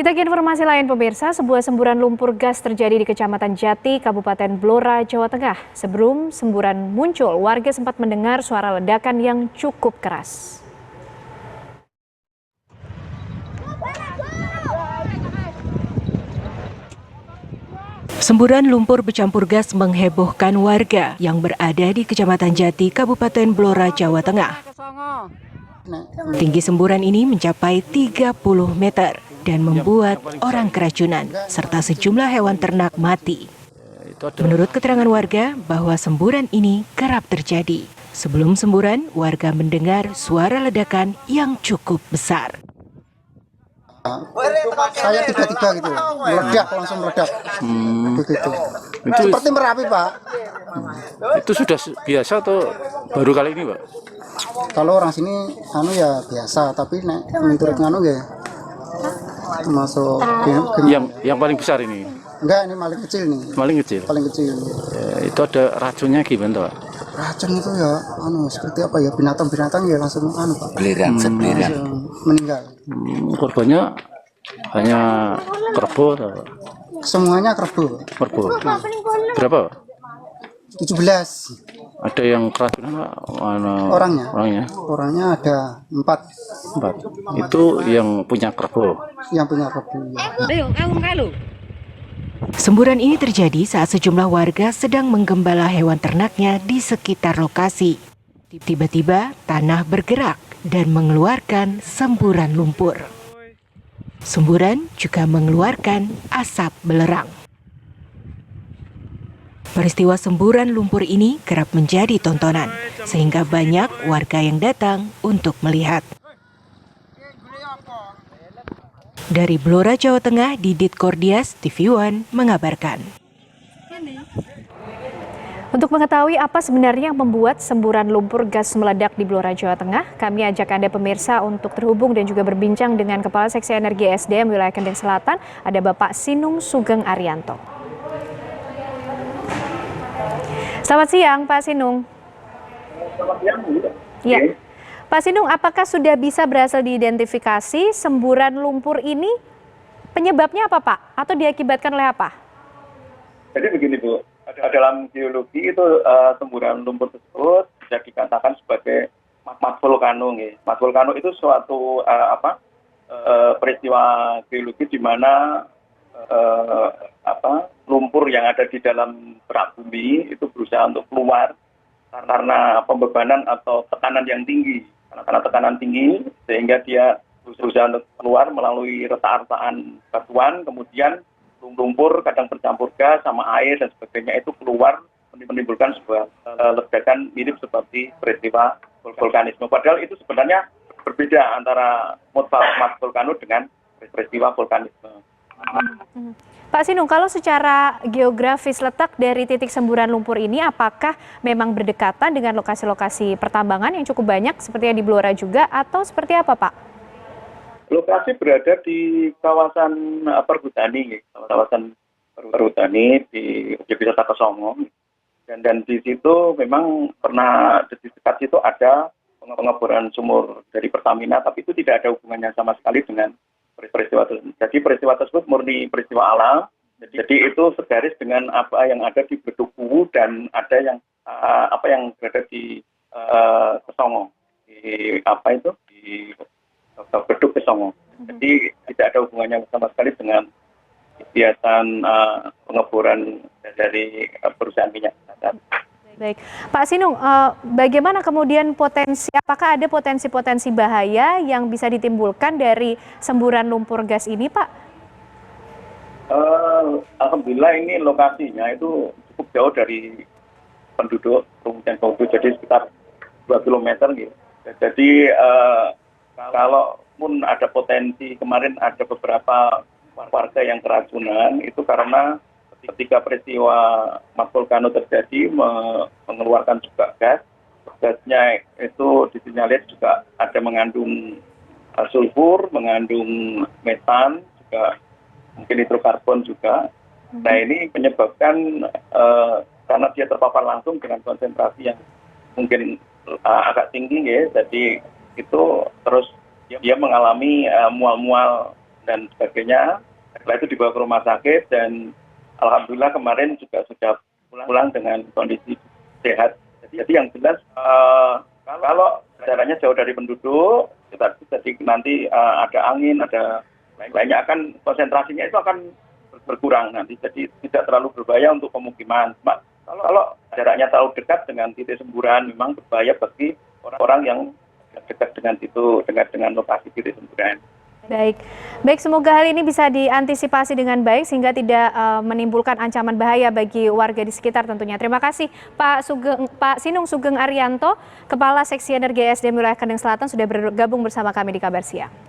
Kita ke informasi lain pemirsa, sebuah semburan lumpur gas terjadi di Kecamatan Jati, Kabupaten Blora, Jawa Tengah. Sebelum semburan muncul, warga sempat mendengar suara ledakan yang cukup keras. Semburan lumpur bercampur gas menghebohkan warga yang berada di Kecamatan Jati, Kabupaten Blora, Jawa Tengah. Tinggi semburan ini mencapai 30 meter dan membuat orang keracunan serta sejumlah hewan ternak mati. Menurut keterangan warga bahwa semburan ini kerap terjadi. Sebelum semburan, warga mendengar suara ledakan yang cukup besar. Saya tiba-tiba gitu, meledak, langsung meledak. Begitu. Itu seperti Merapi, Pak. Itu sudah biasa atau baru kali ini, Pak? Kalau orang sini ya biasa, tapi menurut ya termasuk yang paling besar ini. Enggak, ini paling kecil nih. Paling kecil. Itu ada racunnya gimana, Pak? Racun itu ya seperti apa ya, binatang ya langsung Pak. Belerang. Meninggal. Korbannya hanya kerbau atau apa? Semuanya kerbau. Berapa, Pak? 17. Ada yang keracunan, Pak? Orangnya ada 4. Itu yang punya kerbau. Yang punya kerbau. Ya. Semburan ini terjadi saat sejumlah warga sedang menggembala hewan ternaknya di sekitar lokasi. Tiba-tiba tanah bergerak dan mengeluarkan semburan lumpur. Semburan juga mengeluarkan asap belerang. Peristiwa semburan lumpur ini kerap menjadi tontonan, sehingga banyak warga yang datang untuk melihat. Dari Blora, Jawa Tengah, Didit Kordias, TV One mengabarkan. Untuk mengetahui apa sebenarnya yang membuat semburan lumpur gas meledak di Blora, Jawa Tengah, kami ajak Anda pemirsa untuk terhubung dan juga berbincang dengan Kepala Seksi Energi SDM Wilayah Kendeng Selatan, ada Bapak Sinung Sugeng Arianto. Selamat siang, Pak Sinung. Selamat siang, Bu. Ya. Pak Sinung, apakah sudah bisa berhasil diidentifikasi semburan lumpur ini? Penyebabnya apa, Pak? Atau diakibatkan oleh apa? Jadi begini, Bu. Dalam geologi itu semburan lumpur tersebut bisa dikatakan sebagai mas vulkano. Mas vulkano itu suatu peristiwa geologi di mana lumpur yang ada di dalam kerak bumi itu berusaha untuk keluar karena pembebanan atau tekanan yang tinggi. Karena tekanan tinggi sehingga dia berusaha untuk keluar melalui retak-retakan batuan, kemudian lumpur kadang bercampur gas sama air dan sebagainya itu keluar menimbulkan sebuah ledakan mirip seperti peristiwa vulkanisme. Padahal itu sebenarnya berbeda antara mas vulkano dengan peristiwa vulkanisme. Pak Sinung, kalau secara geografis letak dari titik semburan lumpur ini, apakah memang berdekatan dengan lokasi-lokasi pertambangan yang cukup banyak seperti yang di Blora juga, atau seperti apa, Pak? Lokasi berada di kawasan perhutani, di objek wisata Kesongo, dan di situ memang pernah di dekat situ ada pengeboran sumur dari Pertamina, tapi itu tidak ada hubungannya sama sekali dengan peristiwa tersebut. Jadi peristiwa tersebut murni peristiwa alam. Jadi itu segaris dengan apa yang ada di Beduku dan ada yang yang berada di Kesongo. Di Beduk Kesongo. Jadi tidak ada hubungannya sama sekali dengan kegiatan pengeboran dari perusahaan minyak. Baik, Pak Sinung, bagaimana kemudian apakah ada potensi-potensi bahaya yang bisa ditimbulkan dari semburan lumpur gas ini, Pak? Alhamdulillah ini lokasinya itu cukup jauh dari penduduk, jadi sekitar 2 km gitu. Jadi kalaupun ada potensi, kemarin ada beberapa warga yang keracunan, itu karena ketika peristiwa mas vulkano terjadi mengeluarkan juga gasnya itu disinyalir juga ada mengandung sulfur, mengandung metan, juga mungkin hidrokarbon juga. Nah ini menyebabkan karena dia terpapar langsung dengan konsentrasi yang mungkin agak tinggi ya, jadi itu terus dia mengalami mual-mual dan sebagainya. Setelah itu dibawa ke rumah sakit dan alhamdulillah kemarin juga sudah pulang dengan kondisi sehat. Jadi yang jelas kalau jaraknya jauh dari penduduk, jadi nanti ada angin, ada lainnya akan konsentrasinya itu akan berkurang nanti. Jadi tidak terlalu berbahaya untuk pemukiman. Kalau jaraknya terlalu dekat dengan titik semburan memang berbahaya bagi orang yang dekat dengan lokasi titik semburan. Baik, semoga hal ini bisa diantisipasi dengan baik sehingga tidak menimbulkan ancaman bahaya bagi warga di sekitar tentunya. Terima kasih Pak Sinung Sugeng Arianto, Kepala Seksi Energi SDM Wilayah Kendeng Selatan sudah bergabung bersama kami di Kabar Siang.